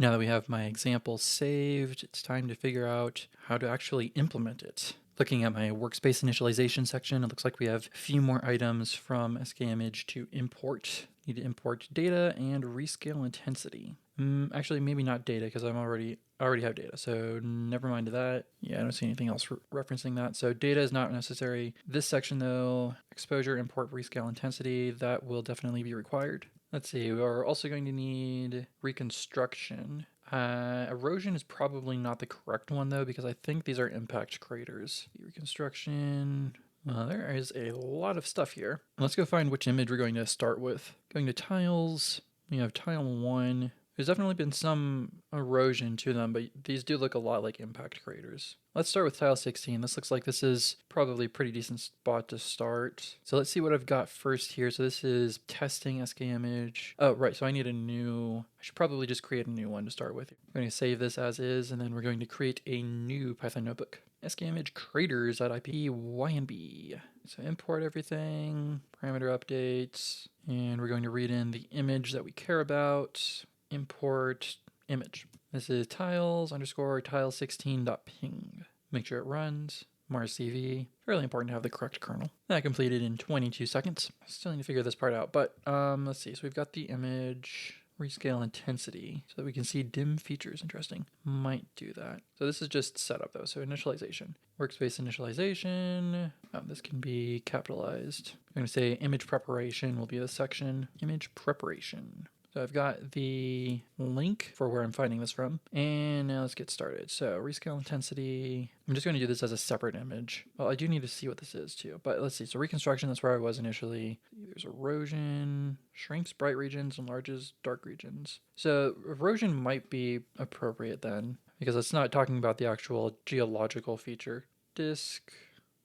Now that we have my example saved, it's time to figure out how to actually implement it. Looking at my workspace initialization section, it looks like we have a few more items from SkImage to import. Need to import data and rescale intensity. Actually, maybe not data because I already have data, so never mind that. Yeah, I don't see anything else referencing that. So data is not necessary. This section though, exposure, import, rescale intensity, that will definitely be required. Let's see, we're also going to need reconstruction. Erosion is probably not the correct one though, because I think these are impact craters. Reconstruction. There is a lot of stuff here. Let's go find which image we're going to start with. Going to tiles, we have tile 1. There's definitely been some erosion to them, but these do look a lot like impact craters. Let's start with tile 16. This looks like this is probably a pretty decent spot to start. So let's see what I've got first here. So this is testing SkImage. Oh, right. So I need I should probably just create a new one to start with. We're going to save this as is, and then we're going to create a new Python notebook. SkImage craters.ip ynb. So import everything, parameter updates, and we're going to read in the image that we care about. Import image. This is tiles underscore tile16.ping. Make sure it runs. MarsCV. Fairly important to have the correct kernel. That completed in 22 seconds. Still need to figure this part out, but let's see. So we've got the image. Rescale intensity so that we can see dim features. Interesting. Might do that. So this is just setup though. So initialization. Workspace initialization. This can be capitalized. I'm going to say image preparation will be the section. Image preparation. So I've got the link for where I'm finding this from. And now let's get started. So rescale intensity. I'm just going to do this as a separate image. Well, I do need to see what this is too. But let's see. So reconstruction, that's where I was initially. There's erosion, shrinks bright regions, enlarges dark regions. So erosion might be appropriate then, because it's not talking about the actual geological feature. Disk.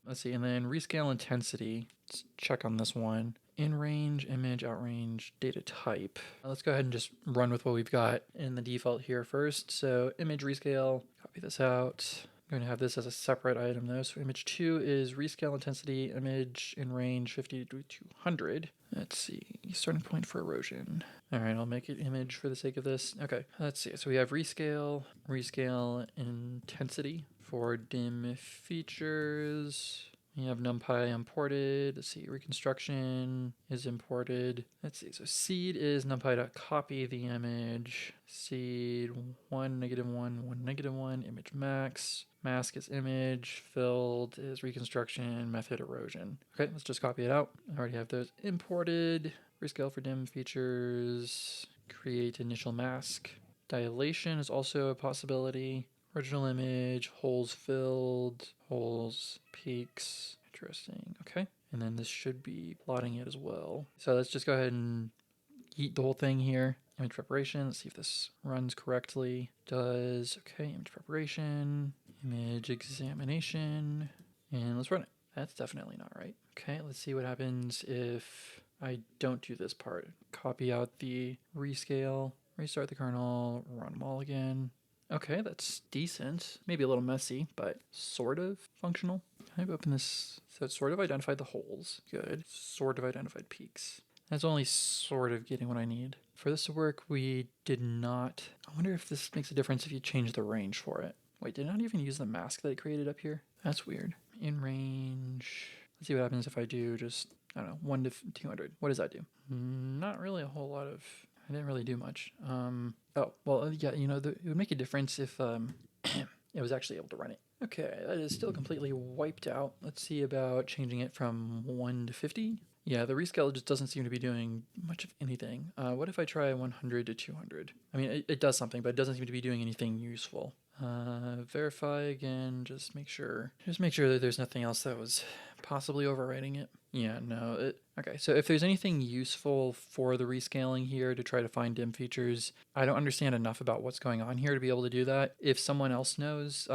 Let's see. And then rescale intensity. Let's check on this one. In range, image, outrange, data type. Let's go ahead and just run with what we've got in the default here first. So image rescale, copy this out. I'm going to have this as a separate item though. So image 2 is rescale intensity, image in range 50 to 200. Let's see, starting point for erosion. All right, I'll make it image for the sake of this. Okay, let's see. So we have rescale intensity for dim features. We have NumPy imported. Let's see, reconstruction is imported. Let's see, so seed is NumPy.copy the image. Seed 1, -1, 1, -1, image max. Mask is image, filled is reconstruction, method erosion. Okay, let's just copy it out. I already have those imported. Rescale for dim features. Create initial mask. Dilation is also a possibility. Original image, holes filled, holes, peaks. Interesting. Okay. And then this should be plotting it as well. So let's just go ahead and eat the whole thing here. Image preparation. Let's see if this runs correctly. Does. Okay. Image preparation. Image examination. And let's run it. That's definitely not right. Okay. Let's see what happens if I don't do this part. Copy out the rescale. Restart the kernel. Run them all again. Okay, that's decent. Maybe a little messy, but sort of functional. Can I open this? So it's sort of identified the holes. Good. Sort of identified peaks. That's only sort of getting what I need. For this to work, we did not... I wonder if this makes a difference if you change the range for it. Wait, did I not even use the mask that it created up here? That's weird. In range... Let's see what happens if I do just, I don't know, 1 to 200. What does that do? Not really a whole lot of... I didn't really do much. Oh, well, yeah, you know, it would make a difference if it was actually able to run it. Okay, that is still completely wiped out. Let's see about changing it from 1 to 50. Yeah, the rescale just doesn't seem to be doing much of anything. What if I try 100 to 200? I mean, it does something, but it doesn't seem to be doing anything useful. Verify again, just make sure that there's nothing else that was possibly overwriting it. Yeah, no, okay, so if there's anything useful for the rescaling here to try to find dim features, I don't understand enough about what's going on here to be able to do that. If someone else knows,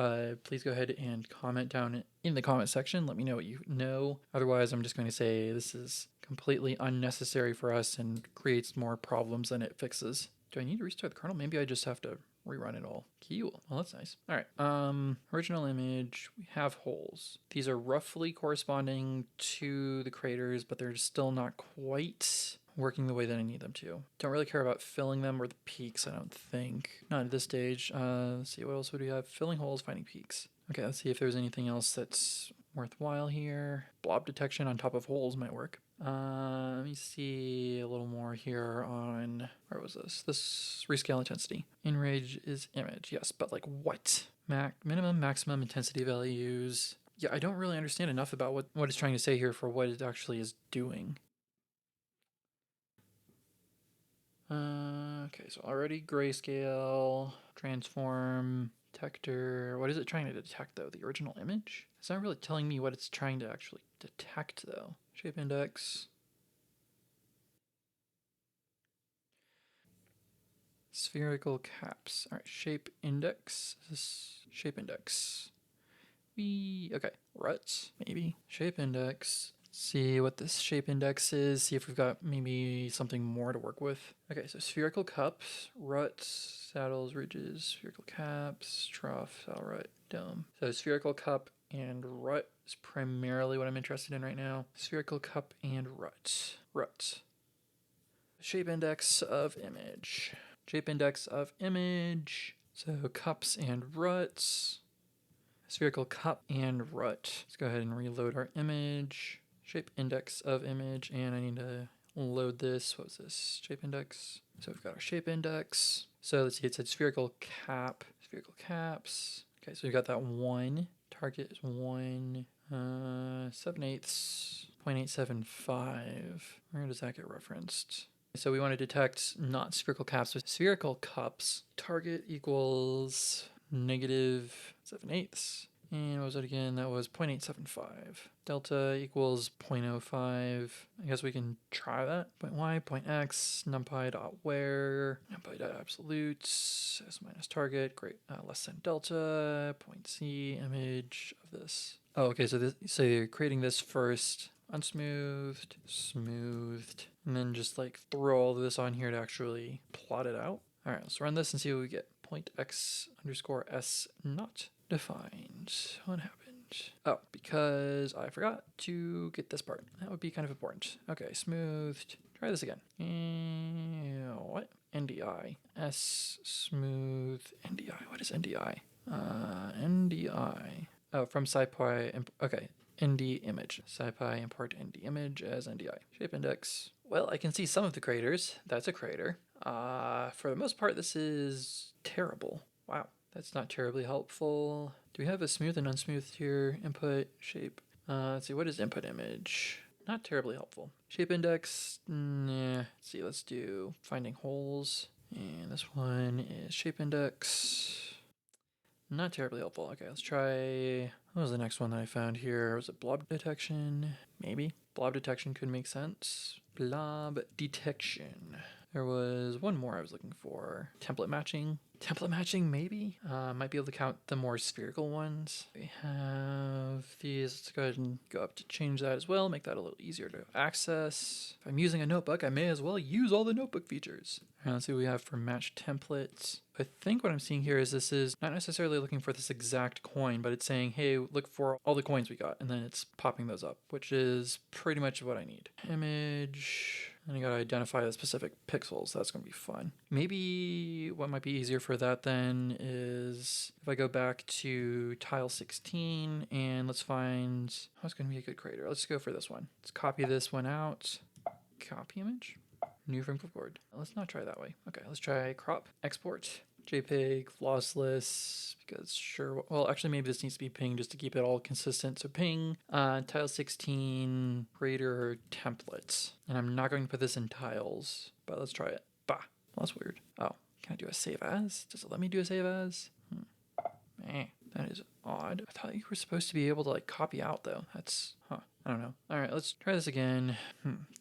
please go ahead and comment down in the comment section. Let me know what you know. Otherwise, I'm just going to say this is completely unnecessary for us and creates more problems than it fixes. Do I need to restart the kernel? Maybe I just have to rerun it all. Cool. Well, that's nice. All right. Original image. We have holes. These are roughly corresponding to the craters, but they're still not quite working the way that I need them to. Don't really care about filling them or the peaks, I don't think. Not at this stage. Let's see, what else would we have? Filling holes, finding peaks. Okay, let's see if there's anything else that's worthwhile here. Blob detection on top of holes might work. Let me see a little more here on, where was this? This rescale intensity. Enrage is image, yes, but like what? Minimum, maximum intensity values. Yeah, I don't really understand enough about what it's trying to say here for what it actually is doing. Okay, so already grayscale, transform, detector. What is it trying to detect though? The original image? It's not really telling me what it's trying to actually detect though. Shape index. Spherical caps. All right, shape index. Is this shape index? Okay, ruts, maybe. Shape index. See what this shape index is, see if we've got maybe something more to work with. Okay, so spherical cups, ruts, saddles, ridges, spherical caps, trough, saddle rut, dome. So spherical cup and rut is primarily what I'm interested in right now. Spherical cup and rut. Ruts. Shape index of image. Shape index of image. So cups and ruts. Spherical cup and rut. Let's go ahead and reload our image. Shape index of image, and I need to load this. What was this? Shape index. So we've got our shape index. So let's see, it said spherical cap, spherical caps. Okay, so we've got that 1. Target is 1, 7/8, 0.875. Where does that get referenced? So we want to detect not spherical caps, but spherical cups. Target equals -7/8. And what was it again? That was 0.875. Delta equals 0.05. I guess we can try that. Point y, point x, numpy dot where, numpy dot absolute, s minus target, great, less than delta, point c, image of this. Oh, okay, so you're creating this first, unsmoothed, smoothed, and then just like throw all of this on here to actually plot it out. All right, let's run this and see what we get. Point x underscore s not defined. What happened? Oh, because I forgot to get this part. That would be kind of important. Okay, smoothed. Try this again. What? NDI. S smooth NDI. What is NDI? NDI. Oh, from SciPy. Okay. ND image. SciPy import ND image as NDI. Shape index. Well, I can see some of the craters. That's a crater. For the most part, this is terrible. Wow. That's not terribly helpful. Do we have a smooth and unsmooth here? Input, shape. Let's see, what is input image? Not terribly helpful. Shape index, nah. Let's see, let's do finding holes. And this one is shape index. Not terribly helpful. Okay, let's try, what was the next one that I found here? Was it blob detection? Maybe. Blob detection could make sense. Blob detection. There was one more I was looking for. Template matching. Template matching, maybe? Might be able to count the more spherical ones. We have these. Let's go ahead and go up to change that as well. Make that a little easier to access. If I'm using a notebook, I may as well use all the notebook features. All right, let's see what we have for match templates. I think what I'm seeing here is this is not necessarily looking for this exact coin, but it's saying, hey, look for all the coins we got. And then it's popping those up, which is pretty much what I need. Image. And I gotta identify the specific pixels. That's gonna be fun. Maybe what might be easier for that then is if I go back to tile 16 and let's find, what's gonna be a good crater? Let's go for this one. Let's copy this one out. Copy image. New from clipboard. Let's not try that way. Okay, let's try crop, export, JPEG, lossless, because sure, well, actually maybe this needs to be ping just to keep it all consistent. So ping, tile 16, creator templates. And I'm not going to put this in tiles, but let's try it. Bah, well, that's weird. Oh, can I do a save as? Does it let me do a save as? That is odd. I thought you were supposed to be able to like copy out though. That's, I don't know. All right, let's try this again.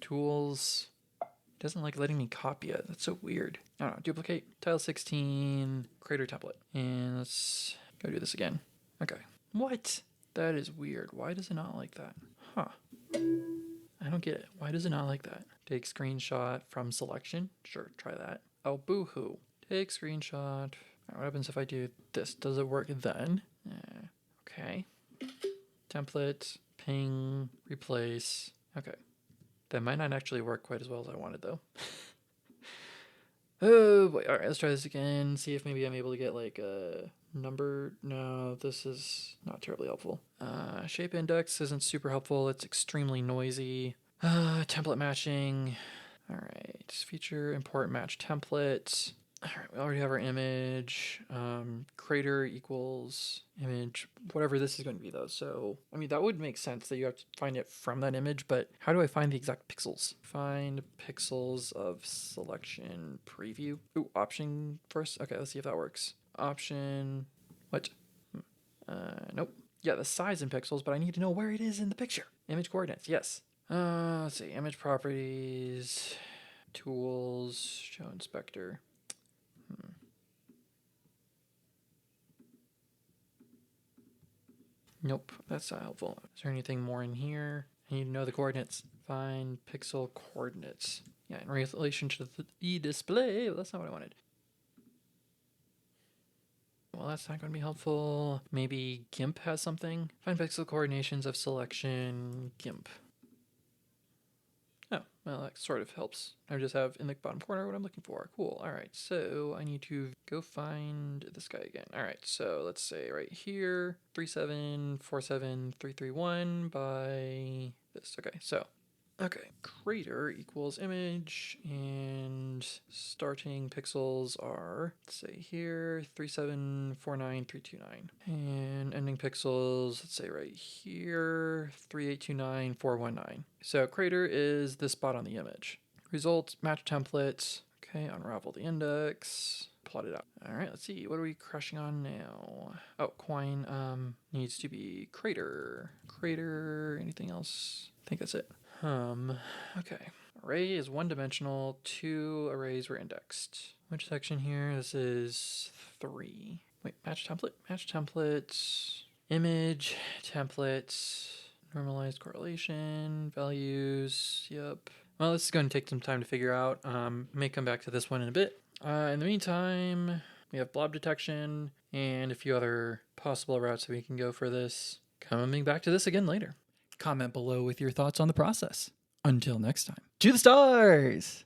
Tools. It doesn't like letting me copy it. That's so weird. I don't know. Duplicate. Tile 16. Creator template. And let's go do this again. Okay. What? That is weird. Why does it not like that? I don't get it. Why does it not like that? Take screenshot from selection. Sure, try that. Oh, boo-hoo. Take screenshot. What happens if I do this? Does it work then? Okay. Template. Ping. Replace. Okay. That might not actually work quite as well as I wanted, though. Oh boy. All right, let's try this again. See if maybe I'm able to get like a number. No, this is not terribly helpful. Shape index isn't super helpful. It's extremely noisy. Template matching. All right, feature import match template. All right, we already have our image. Crater equals image, whatever this is going to be though. So, I mean, that would make sense that you have to find it from that image, but how do I find the exact pixels? Find pixels of selection preview. Ooh, option first. Okay, let's see if that works. Option, what? Nope. Yeah, the size in pixels, but I need to know where it is in the picture. Image coordinates, yes. Let's see, image properties, tools, show inspector. Nope, that's not helpful. Is there anything more in here? I need to know the coordinates. Find pixel coordinates. Yeah, in relation to the e-display. Well, that's not what I wanted. Well, that's not going to be helpful. Maybe GIMP has something. Find pixel coordinations of selection GIMP. Oh, well, that sort of helps. I just have in the bottom corner what I'm looking for. Cool. All right, so I need to go find this guy again. All right, so let's say right here, 3747331 by this. Okay, so, okay, crater equals image, and starting pixels are, let's say here, 3749329. And ending pixels, let's say right here, 3829419. So crater is this spot on the image. Results, match template. Okay, unravel the index, plot it out. All right, let's see. What are we crushing on now? Oh, coin needs to be crater. Crater, anything else? I think that's it. Okay. Array is one-dimensional. 2 arrays were indexed. Which section here? This is 3. Wait, match template? Match template. Image, template, normalized correlation, values. Yep. Well, this is going to take some time to figure out. May come back to this one in a bit. In the meantime, we have blob detection and a few other possible routes that we can go for this. Coming back to this again later. Comment below with your thoughts on the process. Until next time. To the stars!